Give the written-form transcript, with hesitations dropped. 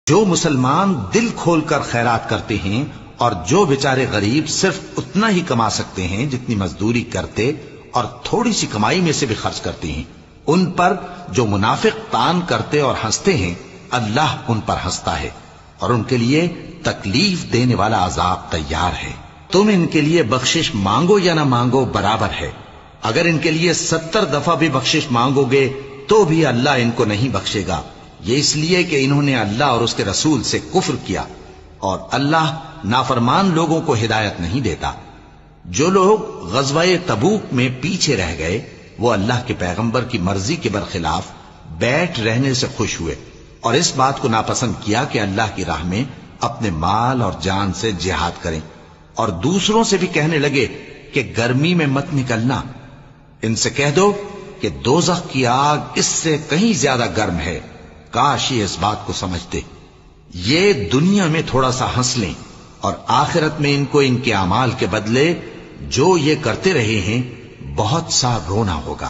جو مسلمان دل کھول کر خیرات کرتے ہیں اور جو بیچارے غریب صرف اتنا ہی کما سکتے ہیں جتنی مزدوری کرتے اور تھوڑی سی کمائی میں سے بھی خرچ کرتے ہیں، ان پر جو منافق تان کرتے اور ہنستے ہیں، اللہ ان پر ہنستا ہے اور ان کے لیے تکلیف دینے والا عذاب تیار ہے۔ تم ان کے لیے بخشش مانگو یا نہ مانگو برابر ہے، اگر ان کے لیے 70 دفعہ بھی بخشش مانگو گے تو بھی اللہ ان کو نہیں بخشے گا، یہ اس لیے کہ انہوں نے اللہ اور اس کے رسول سے کفر کیا، اور اللہ نافرمان لوگوں کو ہدایت نہیں دیتا۔ جو لوگ غزوہ تبوک میں پیچھے رہ گئے وہ اللہ کے پیغمبر کی مرضی کے برخلاف بیٹھ رہنے سے خوش ہوئے اور اس بات کو ناپسند کیا کہ اللہ کی راہ میں اپنے مال اور جان سے جہاد کریں، اور دوسروں سے بھی کہنے لگے کہ گرمی میں مت نکلنا۔ ان سے کہہ دو کہ دوزخ کی آگ اس سے کہیں زیادہ گرم ہے، کاش یہ اس بات کو سمجھتے۔ یہ دنیا میں تھوڑا سا ہنس لیں اور آخرت میں ان کو ان کے اعمال کے بدلے جو یہ کرتے رہے ہیں بہت سا رونا ہوگا۔